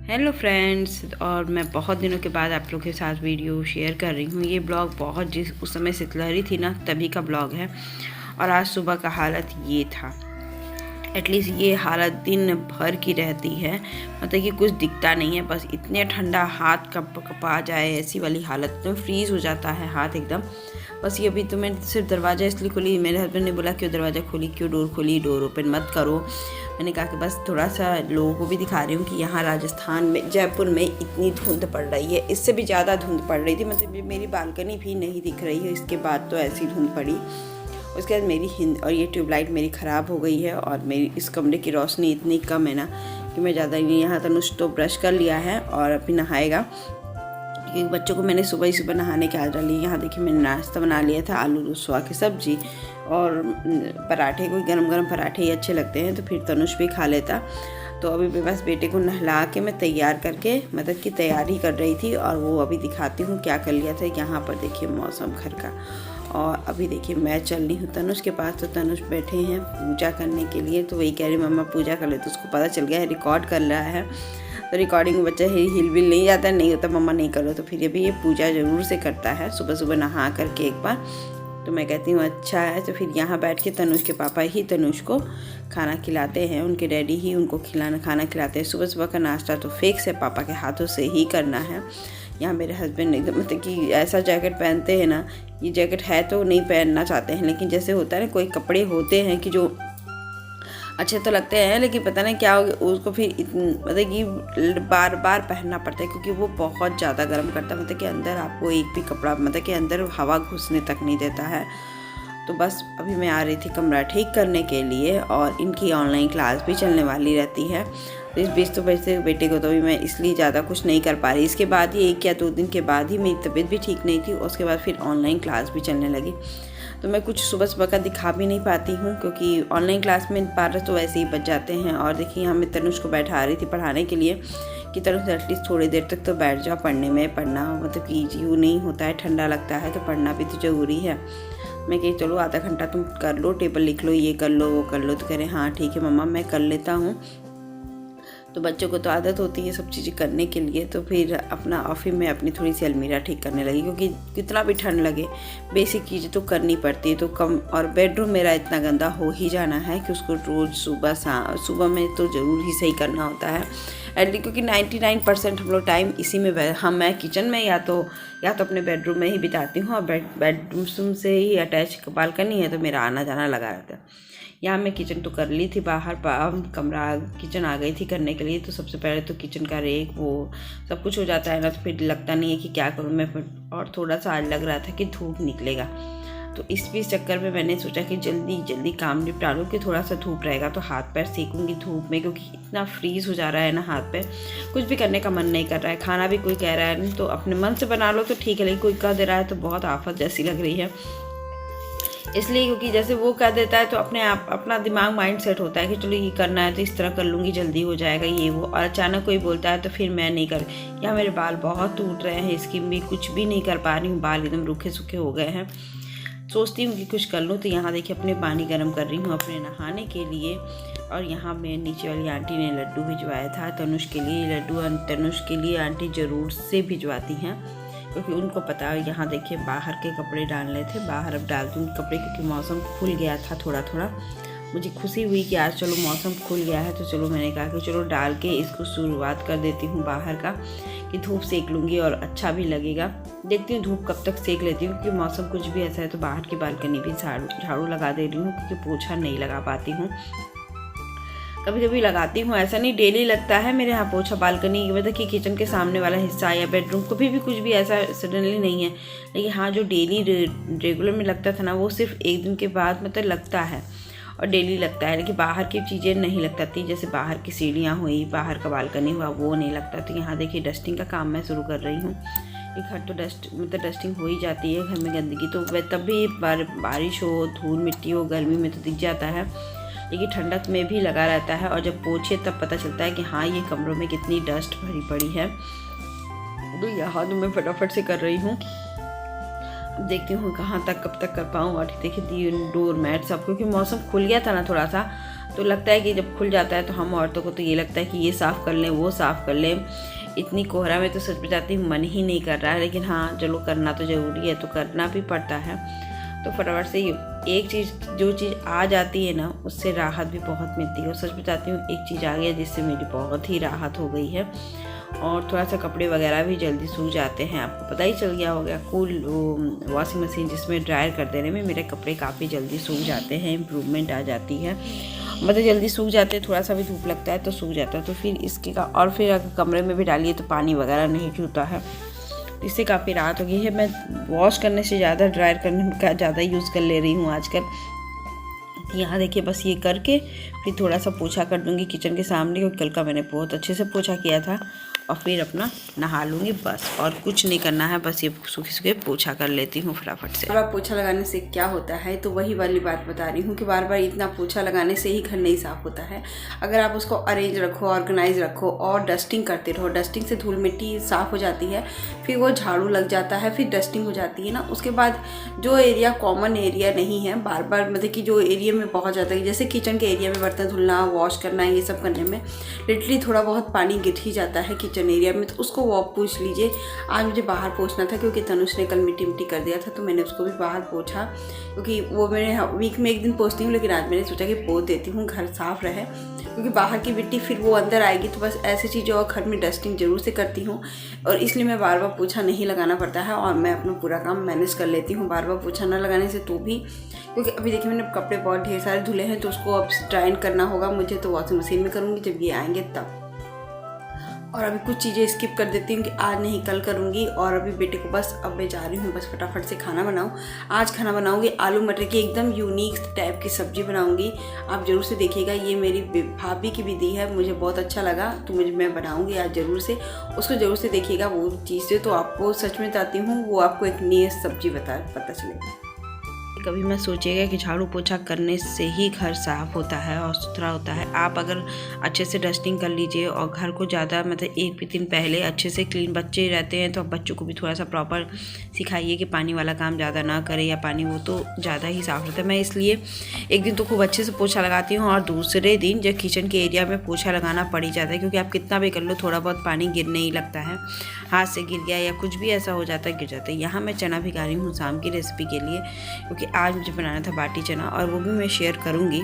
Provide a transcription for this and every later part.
Hello friends, और मैं बहुत दिनों के बाद आप लोग के साथ वीडियो शेयर कर रही हूँ। ये ब्लॉग बहुत उस समय शीतलहरी थी ना, तभी का ब्लॉग है। और आज सुबह का हालत ये था। एटलीस्ट ये हालत दिन भर की रहती है, मतलब कि कुछ दिखता नहीं है, बस इतने ठंडा हाथ कपा जाए ऐसी वाली हालत, तो फ्रीज़ हो जाता है हाथ एकदम। बस ये अभी तो मैं सिर्फ दरवाज़ा इसलिए खोली, मेरे हस्बैंड ने बोला क्यों दरवाज़ा खोली, क्यों डोर खोली, डोर ओपन मत करो। मैंने कहा कि बस थोड़ा सा लोगों को भी दिखा रही हूँ कि यहाँ राजस्थान में, जयपुर में इतनी धुंध पड़ रही है। इससे भी ज़्यादा धुंध पड़ रही थी, मतलब मेरी बालकनी भी नहीं दिख रही है। इसके बाद तो ऐसी धुंध पड़ी। उसके बाद मेरी और ये ट्यूबलाइट मेरी ख़राब हो गई है, और मेरी इस कमरे की रोशनी इतनी कम है ना कि मैं ज़्यादा नहीं। यहाँ तनुष तो ब्रश कर लिया है और अभी नहाएगा, क्योंकि बच्चों को मैंने सुबह ही सुबह नहाने के आदत डाली। यहाँ देखिए मैंने नाश्ता बना लिया था, आलू रुसवा की सब्ज़ी और पराठे। कोई गरम गरम पराठे ही अच्छे लगते हैं, तो फिर तनुष भी खा लेता। तो अभी बस बेटे को नहला के मैं तैयार करके, मतलब कि तैयारी कर रही थी। और वो अभी दिखाती हूँ क्या कर लिया था। यहाँ पर देखिए मौसम घर का। और अभी देखिए मैं चल रही हूँ तनुष के पास, तो तनुष बैठे हैं पूजा करने के लिए। तो वही कह रही मम्मा पूजा कर ले, तो उसको पता चल गया है रिकॉर्ड कर रहा है। तो रिकॉर्डिंग में बच्चा हिल विल नहीं जाता, नहीं होता मम्मा नहीं करो, तो फिर अभी ये पूजा ज़रूर से करता है सुबह सुबह नहा करके एक बार। तो मैं कहती हूँ अच्छा है। तो फिर यहाँ बैठ के तनुष के पापा ही तनुष को खाना खिलाते हैं, उनके डैडी ही उनको खाना खिलाते हैं। सुबह सुबह का नाश्ता तो फिक्स है, पापा के हाथों से ही करना है। यहाँ मेरे हस्बैंड एकदम, मतलब कि ऐसा जैकेट पहनते हैं ना, ये जैकेट है तो नहीं पहनना चाहते हैं, लेकिन जैसे होता है ना कोई कपड़े होते हैं कि जो अच्छे तो लगते हैं, लेकिन पता नहीं क्या हो उसको फिर मतलब कि बार बार पहनना पड़ता है, क्योंकि वो बहुत ज़्यादा गर्म करता है। मतलब कि अंदर आपको एक भी कपड़ा, मतलब कि अंदर हवा घुसने तक नहीं देता है। तो बस अभी मैं आ रही थी कमरा ठीक करने के लिए, और इनकी ऑनलाइन क्लास भी चलने वाली रहती है। तो इस बीच तो वैसे बेटे को तो भी मैं इसलिए ज़्यादा कुछ नहीं कर पा रही। इसके बाद ही 1 या 2 दिन के बाद ही मेरी तबीयत भी ठीक नहीं थी, उसके बाद फिर ऑनलाइन क्लास भी चलने लगी। तो मैं कुछ सुबह सुबह का दिखा भी नहीं पाती हूँ, क्योंकि ऑनलाइन क्लास में 12 तो वैसे ही बच जाते हैं। और देखिए यहाँ मैं तनुष को बैठा रही थी पढ़ाने के लिए कि तनुष एटलीस्ट थोड़ी देर तक तो बैठ जाओ पढ़ने में। पढ़ना मतलब कि यूँ नहीं होता है, ठंडा लगता है, तो पढ़ना भी तो ज़रूरी है। मैं कही चलो आधा घंटा तुम कर लो, टेबल लिख लो, ये कर लो वो कर लो। तो कह रहे हाँ ठीक है मम्मा मैं कर लेता हूँ। तो बच्चों को तो आदत होती है सब चीज़ें करने के लिए। तो फिर अपना ऑफिस में अपनी थोड़ी सी अलमीरा ठीक करने लगी, क्योंकि कितना भी ठंड लगे बेसिक चीज़ें तो करनी पड़ती है। तो कम, और बेडरूम मेरा इतना गंदा हो ही जाना है कि उसको रोज़ सुबह में तो ज़रूर ही सही करना होता है एटलीस्ट, क्योंकि 99% हम लोग टाइम इसी में मैं किचन में या तो अपने बेडरूम में ही बिताती हूँ। और बेडरूम से ही अटैच बालकनी है, तो मेरा आना जाना लगा रहता है। यहाँ मैं किचन तो कर ली थी, बाहर किचन आ गई थी करने के लिए। तो सबसे पहले तो किचन का रेक वो सब कुछ हो जाता है ना, तो फिर लगता नहीं है कि क्या करूँ मैं। और थोड़ा सा आज लग रहा था कि धूप निकलेगा, तो इस बीच चक्कर में मैंने सोचा कि जल्दी काम निपटा लूँ, कि थोड़ा सा धूप रहेगा तो हाथ पैर सेकूँगी धूप में, क्योंकि इतना फ्रीज़ हो जा रहा है ना हाथ पैर, कुछ भी करने का मन नहीं कर रहा है। खाना भी कोई कह रहा है नहीं, तो अपने मन से बना लो तो ठीक है, लेकिन कोई कह दे रहा है तो बहुत आफत जैसी लग रही है। इसलिए क्योंकि जैसे वो कह देता है तो अपने आप अपना दिमाग माइंड सेट होता है कि चलो ये करना है तो इस तरह कर लूँगी, जल्दी हो जाएगा ये वो। और अचानक कोई बोलता है तो फिर मैं नहीं कर। यहाँ मेरे बाल बहुत टूट रहे हैं, स्किन भी कुछ भी नहीं कर पा रही हूँ, बाल एकदम रूखे सूखे हो गए हैं। सोचती हूँ कि कुछ कर लूँ। तो यहाँ देखिए अपने पानी गर्म कर रही हूँ अपने नहाने के लिए। और यहाँ मैं नीचे वाली आंटी ने लड्डू भिजवाया था तनुष के लिए। लड्डू तनुष के लिए आंटी ज़रूर से भिजवाती हैं, क्योंकि उनको पता है। यहाँ देखिए बाहर के कपड़े डालने थे, बाहर अब डालती हूँ कपड़े, क्योंकि मौसम खुल गया था थोड़ा थोड़ा। मुझे खुशी हुई कि आज चलो मौसम खुल गया है, तो चलो मैंने कहा कि चलो डाल के इसको शुरुआत कर देती हूँ बाहर का, कि धूप सेक लूँगी और अच्छा भी लगेगा। देखती हूँ धूप कब तक सेक लेती हूँ, क्योंकि मौसम कुछ भी ऐसा है। तो बाहर की बालकनी भी झाड़ू लगा दे रही हूँ, क्योंकि पोछा नहीं लगा पाती हूँ। कभी कभी लगाती हूँ, ऐसा नहीं डेली लगता है मेरे यहाँ पोछा बालकनी, मतलब कि किचन के सामने वाला हिस्सा या बेडरूम को भी कुछ भी ऐसा सडनली नहीं है। लेकिन हाँ जो डेली रेगुलर में लगता था ना, वो सिर्फ एक दिन के बाद मतलब लगता है और डेली लगता है। लेकिन बाहर की चीज़ें नहीं लगता थी, जैसे बाहर की सीढ़ियाँ हुई, बाहर का बालकनी हुआ, वो नहीं लगता। तो यहाँ देखिए डस्टिंग का काम मैं शुरू कर रही हूँ। एक घर तो डस्टिंग हो ही जाती है, घर में गंदगी तो वह तब भी बारिश हो, धूल मिट्टी हो, गर्मी में तो दिख जाता है, लेकिन ठंडक में भी लगा रहता है। और जब पोछे तब पता चलता है कि हाँ ये कमरों में कितनी डस्ट भरी पड़ी है। तो यहाँ तो मैं फटाफट से कर रही हूँ। अब देखती हूँ कहाँ तक कब तक कर पाऊँ। और देखिए डोर मैट सब, क्योंकि मौसम खुल गया था ना थोड़ा सा, तो लगता है कि जब खुल जाता है तो हम औरतों को तो ये लगता है कि ये साफ़ कर लें, वो साफ़ कर लें। इतनी कोहरा में तो सच बताती हूँ मन ही नहीं कर रहा है, लेकिन हाँ चलो करना तो ज़रूरी है तो करना भी पड़ता है। तो फटाफट से एक चीज़, जो चीज़ आ जाती है ना उससे राहत भी बहुत मिलती है। और सच बताती हूँ एक चीज़ आ गई जिससे मेरी बहुत ही राहत हो गई है। और थोड़ा सा कपड़े वगैरह भी जल्दी सूख जाते हैं, आपको पता ही चल गया होगा। कूल वॉशिंग मशीन जिसमें ड्रायर कर देने में मेरे कपड़े काफ़ी जल्दी सूख जाते हैं, इम्प्रूवमेंट आ जाती है। मतलब जल्दी सूख जाते हैं, थोड़ा सा भी धूप लगता है तो सूख जाता है। तो फिर इसके का और फिर अगर कमरे में भी डालिए तो पानी वगैरह नहीं छूता है, इससे काफ़ी राहत हो गई है। मैं वॉश करने से ज़्यादा ड्रायर करने का ज़्यादा यूज़ कर ले रही हूँ आजकल। यहाँ देखिए बस ये करके फिर थोड़ा सा पोछा कर दूँगी किचन के सामने, क्योंकि कल का मैंने बहुत अच्छे से पोछा किया था। और फिर अपना नहा लूँगी बस, और कुछ नहीं करना है, बस ये सूखे सूखे पोछा कर लेती हूँ फटाफट से। बार पोछा लगाने से क्या होता है, तो वही वाली बात बता रही हूँ कि बार बार इतना पोछा लगाने से ही घर नहीं साफ़ होता है। अगर आप उसको अरेंज रखो, ऑर्गेनाइज रखो और डस्टिंग करते रहो, डस्टिंग से धूल मिट्टी साफ़ हो जाती है, फिर वो झाड़ू लग जाता है, फिर डस्टिंग हो जाती है ना। उसके बाद जो एरिया कॉमन एरिया नहीं है, बार बार मतलब कि जो एरिया में बहुत ज़्यादा, जैसे किचन के एरिया में बर्तन धुलना, वॉश करना, ये सब करने में लिटरली थोड़ा बहुत पानी गिर ही जाता है किचन एरिया में, तो उसको वो पूछ लीजिए। आज मुझे बाहर पोछना था क्योंकि तनुष ने कल मिट्टी कर दिया था, तो मैंने उसको भी बाहर पोछा, क्योंकि वो मैंने वीक में एक दिन पोछती हूँ, लेकिन आज मैंने सोचा कि पोछ देती हूँ, घर साफ़ रहे, क्योंकि बाहर की मिट्टी फिर वो अंदर आएगी। तो बस ऐसी चीज़ें और घर में डस्टिंग ज़रूर से करती हूँ, और इसलिए मैं बार बार पोछा नहीं लगाना पड़ता है और मैं अपना पूरा काम मैनेज कर लेती हूँ बार बार पोछा ना लगाने से। तो भी क्योंकि अभी देखिए मैंने कपड़े बहुत ढेर सारे धुले हैं, तो उसको अब ड्राइन करना होगा मुझे, तो वॉशिंग मशीन में करूँगी जब ये आएंगे तब। और अभी कुछ चीज़ें स्किप कर देती हूँ कि आज नहीं कल करूँगी। और अभी बेटे को बस अब मैं जा रही हूँ, बस फटाफट से खाना बनाऊँ। आज खाना बनाऊँगी आलू मटर की एकदम यूनिक टाइप की सब्ज़ी बनाऊँगी, आप ज़रूर से देखिएगा। ये मेरी भाभी की विधि है, मुझे बहुत अच्छा लगा, तो मैं बनाऊँगी आज ज़रूर से, उसको ज़रूर से देखिएगा वो चीज़ें। तो आपको सच में बताती हूँ, वो आपको एक नई सब्ज़ी पता चलेगा। कभी मैं सोचिएगा कि झाड़ू पोछा करने से ही घर साफ़ होता है और सुथरा होता है। आप अगर अच्छे से डस्टिंग कर लीजिए और घर को ज़्यादा मतलब एक भी दिन पहले अच्छे से क्लीन, बच्चे रहते हैं तो आप बच्चों को भी थोड़ा सा प्रॉपर सिखाइए कि पानी वाला काम ज़्यादा ना करे, या पानी वो तो ज़्यादा ही साफ़ रहता है। मैं इसलिए एक दिन तो खूब अच्छे से पोछा लगाती हूँ, और दूसरे दिन जब किचन के एरिया में पोछा लगाना पड़ ही जाता है, क्योंकि आप कितना भी कर लो थोड़ा बहुत पानी गिरने ही लगता है, हाथ से गिर गया या कुछ भी ऐसा हो जाता है, गिर जाता है। यहाँ मैं चना भिगा रही हूँ शाम की रेसिपी के लिए, क्योंकि आज मुझे बनाना था बाटी चना, और वो भी मैं शेयर करूँगी,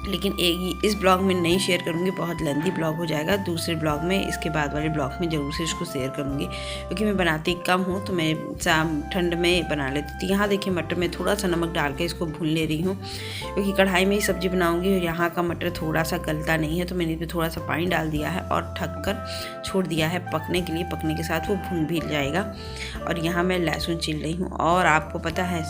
लेकिन एक इस ब्लॉग में नहीं शेयर करूँगी, बहुत लेंथी ब्लॉग हो जाएगा। दूसरे ब्लॉग में, इसके बाद वाले ब्लॉग में ज़रूर से इसको शेयर करूँगी, क्योंकि मैं बनाती कम हूँ तो मैं शाम ठंड में बना लेती थी। यहाँ देखिए मटर में थोड़ा सा नमक डाल के इसको भून ले रही हूँ, क्योंकि कढ़ाई में ही सब्ज़ी बनाऊँगी और यहाँ का मटर थोड़ा सा गलता नहीं है, तो मैंने इसमें थोड़ा सा पानी डाल दिया है और ढक कर छोड़ दिया है पकने के लिए। पकने के साथ वो भून भी जाएगा। और यहाँ मैं लहसुन छील रही हूँ। और आपको पता है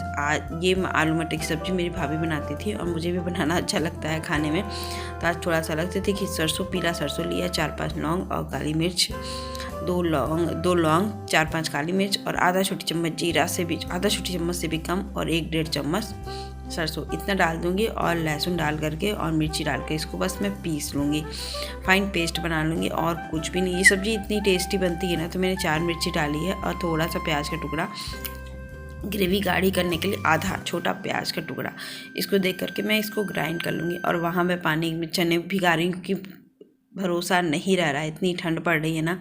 ये आलू मटर की सब्ज़ी मेरी भाभी बनाती थी, और मुझे भी बनाना अच्छा लगता है खाने में, तो आज थोड़ा सा लगते थे कि सरसों, पीला सरसों लिया, 4-5 लौंग और काली मिर्च, 2 लौंग 4-5 काली मिर्च और आधा छोटी चम्मच जीरा से भी, आधा छोटी चम्मच से भी कम, और 1-1.5 चम्मच सरसों, इतना डाल दूंगी। और लहसुन डाल करके और मिर्ची डाल के इसको बस मैं पीस लूँगी, फाइन पेस्ट बना लूँगी, और कुछ भी नहीं। ये सब्ज़ी इतनी टेस्टी बनती है ना, तो मैंने 4 मिर्ची डाली है और थोड़ा सा प्याज का टुकड़ा, ग्रेवी गाढ़ी करने के लिए आधा छोटा प्याज का टुकड़ा। इसको देख करके मैं इसको ग्राइंड कर लूँगी। और वहाँ मैं पानी में चने भिगा रही हूँ, क्योंकि भरोसा नहीं रह रहा है, इतनी ठंड पड़ रही है ना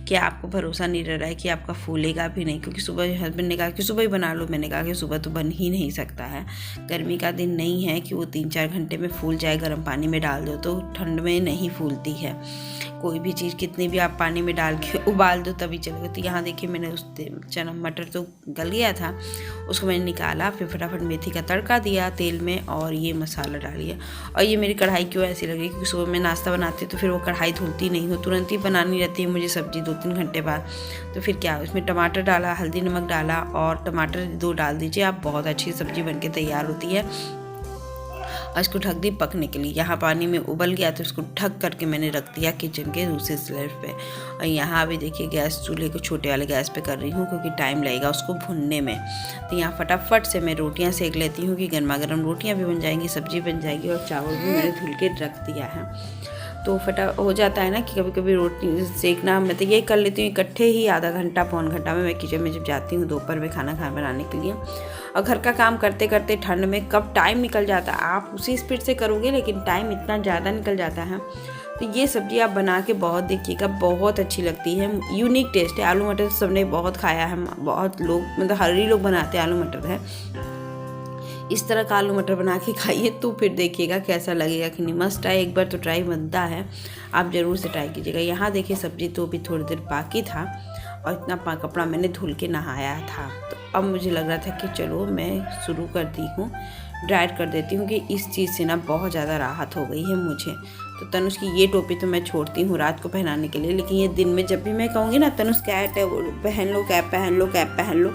कि आपको भरोसा नहीं रह रहा है कि आपका फूलेगा भी नहीं। क्योंकि सुबह हस्बैंड ने कहा कि सुबह ही बना लो, मैंने कहा कि सुबह तो बन ही नहीं सकता है, गर्मी का दिन नहीं है कि वो 3-4 घंटे में फूल जाए। गर्म पानी में डाल दो तो ठंड में नहीं फूलती है कोई भी चीज़, कितनी भी आप पानी में डाल के उबाल दो तभी चलेगा। तो यहाँ देखिए मैंने उस चना मटर तो गल गया था, उसको मैंने निकाला, फिर फटाफट मेथी का तड़का दिया तेल में और ये मसाला डाल दिया। और ये मेरी कढ़ाई क्यों ऐसी लगी, क्योंकि सुबह में नाश्ता बनाती तो फिर वो कढ़ाई धुलती नहीं हो, तुरंत ही बनानी रहती है मुझे सब्ज़ी 2-3 घंटे बाद। तो फिर क्या, उसमें टमाटर डाला, हल्दी नमक डाला, और टमाटर 2 डाल दीजिए आप, बहुत अच्छी सब्ज़ी बनके तैयार होती है। और इसको ढक दी पकने के लिए। यहाँ पानी में उबल गया तो इसको ढक करके मैंने रख दिया किचन के दूसरे स्लैब पे। और यहाँ अभी देखिए गैस चूल्हे को छोटे वाले गैस पे कर रही हूँ, क्योंकि टाइम लगेगा उसको भुनने में। तो यहाँ फटाफट से मैं रोटियाँ सेक लेती हूँ कि गर्मा गर्म रोटियाँ भी बन जाएंगी, सब्जी बन जाएगी, और चावल भी मैंने धुल के रख दिया है। तो फटा हो जाता है ना कि कभी कभी रोटी सेकना। मैं तो ये कर लेती हूँ इकट्ठे ही, आधा घंटा पौन घंटा में मैं किचन में जब जाती हूँ दोपहर में खाना बनाने के लिए। और घर का काम करते करते ठंड में कब टाइम निकल जाता है, आप उसी स्पीड से करोगे लेकिन टाइम इतना ज़्यादा निकल जाता है। तो ये सब्ज़ी आप बना के बहुत देखिएगा, बहुत अच्छी लगती है, यूनिक टेस्ट है। आलू मटर सबने बहुत खाया है, बहुत लोग मतलब हर ही लोग बनाते हैं आलू मटर है। इस तरह का आलू मटर बना के खाइए तो फिर देखिएगा कैसा लगेगा कि नहीं। मस्ट ट्राई, एक बार तो ट्राई बनता है, आप ज़रूर से ट्राई कीजिएगा। यहाँ देखिए सब्ज़ी तो भी थोड़ी देर बाकी था और इतना कपड़ा मैंने धुल के नहाया था। तो अब मुझे लग रहा था कि चलो मैं शुरू करती हूँ, ड्रायर कर देती हूँ कि इस चीज़ से ना बहुत ज़्यादा राहत हो गई है मुझे। तो तनुष की ये टोपी तो मैं छोड़ती हूँ रात को पहनाने के लिए, लेकिन ये दिन में जब भी मैं कहूँगी ना तनुष कैप पहन लो, कैप पहन लो, कैप पहन लो,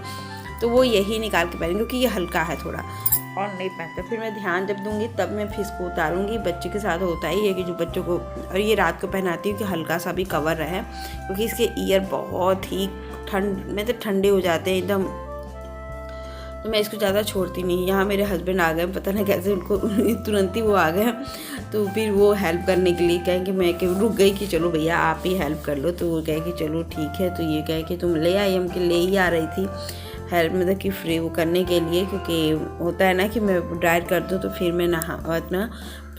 तो वो यही निकाल के पहनेंगे क्योंकि ये हल्का है थोड़ा और नहीं पहनता। फिर मैं ध्यान जब दूंगी तब मैं फिर इसको उतारूंगी। बच्चे के साथ होता ही है कि जो बच्चों को, और ये रात को पहनाती हूँ कि हल्का सा भी कवर रहे, क्योंकि इसके ईयर बहुत ही ठंडे हो जाते हैं एकदम। तो मैं इसको ज़्यादा छोड़ती नहीं। यहाँ मेरे हस्बैंड आ गए, पता नहीं कैसे उनको तुरंत ही वो आ गए, तो फिर वो हेल्प करने के लिए कहें कि मैं रुक गई कि चलो भैया आप ही हेल्प कर लो। तो वो कहे कि चलो ठीक है। तो ये कहे कि तुम ले आई, हम ले ही आ रही थी हेल्प मतलब कि फ्री वो करने के लिए, क्योंकि होता है ना कि मैं ड्रायर कर दूँ तो फिर मैं इतना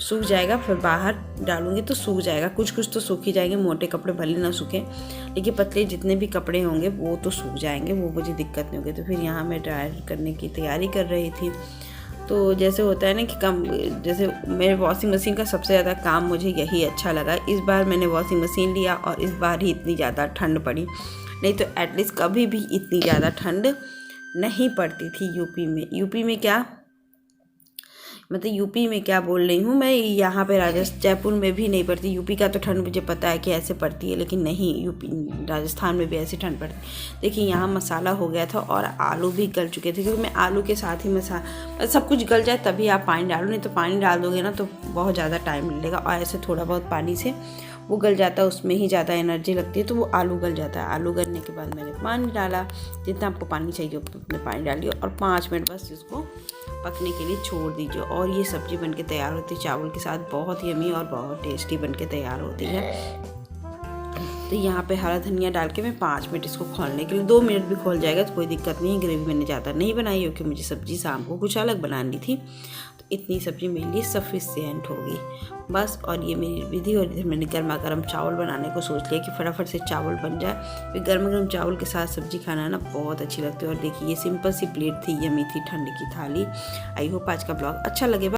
सूख जाएगा, फिर बाहर डालूंगी तो सूख जाएगा। कुछ तो सूख ही जाएंगे, मोटे कपड़े भले ना सूखे लेकिन पतले जितने भी कपड़े होंगे वो तो सूख जाएंगे, वो मुझे दिक्कत नहीं होगी। तो फिर यहाँ मैं ड्रायर करने की तैयारी कर रही थी। तो जैसे होता है ना कि जैसे मेरे वॉशिंग मशीन का सबसे ज़्यादा काम मुझे यही अच्छा लगा। इस बार मैंने वॉशिंग मशीन लिया और इस बार ही इतनी ज़्यादा ठंड पड़ी, नहीं तो एटलीस्ट कभी भी इतनी ज़्यादा ठंड नहीं पड़ती थी यूपी में क्या मतलब यूपी में क्या बोल रही हूँ मैं, यहाँ पे जयपुर में भी नहीं पड़ती। यूपी का तो ठंड मुझे पता है कि ऐसे पड़ती है, लेकिन नहीं, यूपी राजस्थान में भी ऐसी ठंड पड़ती। देखिए यहाँ मसाला हो गया था और आलू भी गल चुके थे, क्योंकि मैं आलू के साथ ही सब कुछ गल जाए तभी आप पानी डालो, नहीं तो पानी डाल दोगे ना तो बहुत ज़्यादा टाइम लगेगा। और ऐसे थोड़ा बहुत पानी से वो गल जाता है, उसमें ही ज़्यादा एनर्जी लगती है, तो वो आलू गल जाता है। आलू गलने के बाद मैंने पानी डाला, जितना आपको पानी चाहिए उतने पानी डालिए और 5 मिनट बस इसको पकने के लिए छोड़ दीजिए। और ये सब्ज़ी बनके तैयार होती है चावल के साथ, बहुत यमी और बहुत टेस्टी बनके तैयार होती है। तो यहाँ पे हरा धनिया डाल के मैं 5 मिनट इसको खोलने के लिए, 2 मिनट भी खोल जाएगा तो कोई दिक्कत नहीं है। ग्रेवी मैंने ज़्यादा नहीं बनाई क्योंकि मुझे सब्ज़ी शाम को कुछ अलग बनानी थी, तो इतनी सब्ज़ी मेरे लिए सफिशिएंट होगी बस। और ये मेरी विधि। और इधर मैंने गर्मा गर्म चावल बनाने को सोच लिया कि फटाफट से चावल बन जाए। फिर गर्मा गर्म चावल के साथ सब्ज़ी खाना ना बहुत अच्छी लगती है। और देखिए ये सिंपल सी प्लेट थी, यमी थी, ठंड की थाली। आई होप आज का ब्लॉग अच्छा लगे।